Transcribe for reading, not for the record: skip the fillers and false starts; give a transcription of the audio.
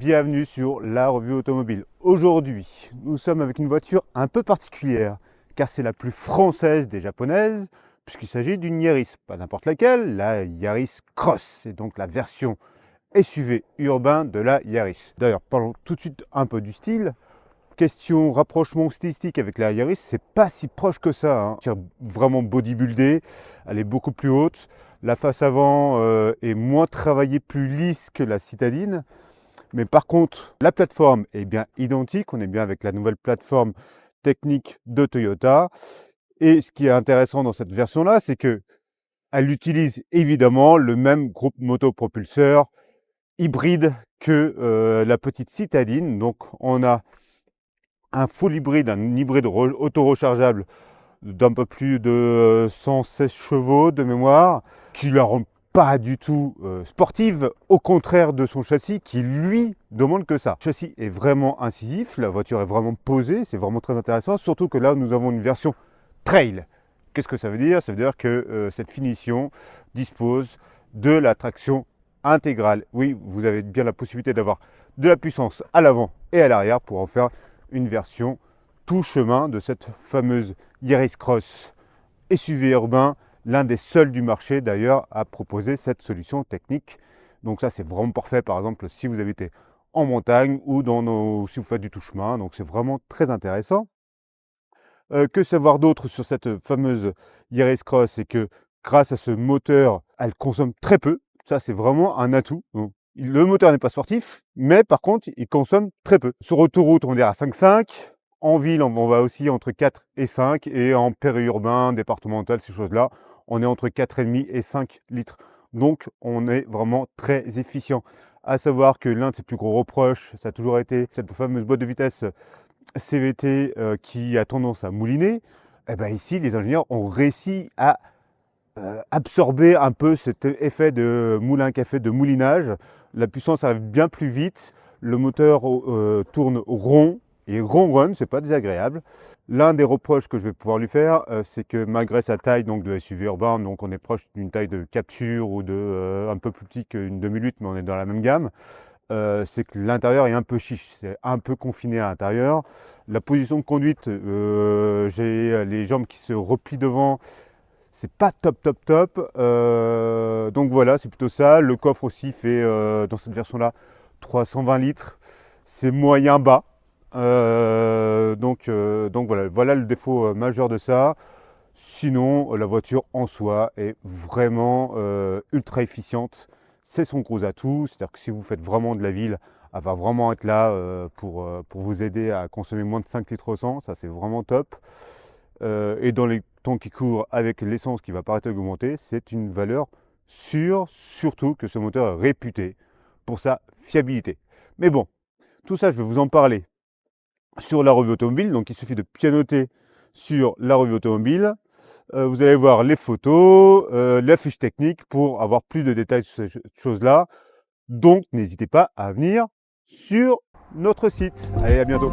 bienvenue sur la revue automobile. Aujourd'hui, nous sommes avec une voiture un peu particulière, car c'est la plus française des japonaises, puisqu'il s'agit d'une Yaris, pas n'importe laquelle, la Yaris Cross, c'est donc la version SUV urbain de la Yaris. D'ailleurs, parlons tout de suite un peu du style. Question rapprochement stylistique avec la Yaris, c'est pas si proche que ça, hein. C'est vraiment bodybuildée, elle est beaucoup plus haute. La face avant est moins travaillée, plus lisse que la citadine. Mais par contre, la plateforme est bien identique. On est bien avec la nouvelle plateforme technique de Toyota. Et ce qui est intéressant dans cette version-là, c'est qu'elle utilise évidemment le même groupe motopropulseur hybride que la petite citadine. Donc on a un full hybride, un hybride auto-rechargeable d'un peu plus de 116 chevaux de mémoire, qui la rend pas du tout sportive, au contraire de son châssis qui lui demande que ça. Le châssis est vraiment incisif, la voiture est vraiment posée, c'est vraiment très intéressant, surtout que là nous avons une version trail. Qu'est-ce que ça veut dire? Ça veut dire que cette finition dispose de la traction intégrale. Oui, vous avez bien la possibilité d'avoir de la puissance à l'avant et à l'arrière pour en faire une version tout chemin de cette fameuse Yaris Cross SUV urbain, l'un des seuls du marché d'ailleurs à proposer cette solution technique. Donc ça c'est vraiment parfait par exemple si vous habitez en montagne ou si vous faites du tout chemin, donc c'est vraiment très intéressant. Que savoir d'autre sur cette fameuse Yaris Cross? C'est que grâce à ce moteur, elle consomme très peu, ça c'est vraiment un atout. Le moteur n'est pas sportif, mais par contre il consomme très peu. Sur autoroute on est à 5,5. En ville, on va aussi entre 4 et 5, et en périurbain, départemental, ces choses-là, on est entre 4,5 et 5 litres. Donc, on est vraiment très efficient. À savoir que l'un de ses plus gros reproches, ça a toujours été cette fameuse boîte de vitesse CVT qui a tendance à mouliner. Et bien ici, les ingénieurs ont réussi à absorber un peu cet effet de moulin-café, de moulinage. La puissance arrive bien plus vite, le moteur tourne rond, et ronronne, c'est pas désagréable. L'un des reproches que je vais pouvoir lui faire, c'est que malgré sa taille donc de SUV urbain, donc on est proche d'une taille de Capture ou de un peu plus petit qu'une 2008, mais on est dans la même gamme, c'est que l'intérieur est un peu chiche, c'est un peu confiné à l'intérieur. La position de conduite, j'ai les jambes qui se replient devant, c'est pas top. Donc voilà, c'est plutôt ça. Le coffre aussi fait, dans cette version-là, 320 litres. C'est moyen bas. Donc voilà le défaut majeur de ça. Sinon, la voiture en soi est vraiment ultra efficiente. C'est son gros atout. C'est-à-dire que si vous faites vraiment de la ville, elle va vraiment être là pour vous aider à consommer moins de 5 litres au 100. Ça, c'est vraiment top. Et dans les temps qui courent, avec l'essence qui va paraître augmenter, c'est une valeur sûre, surtout que ce moteur est réputé pour sa fiabilité. Mais bon, tout ça, je vais vous en parler sur la revue automobile. Donc il suffit de pianoter sur la revue automobile. Vous allez voir les photos, la fiche technique pour avoir plus de détails sur ces choses-là. Donc n'hésitez pas à venir sur notre site. Allez, à bientôt.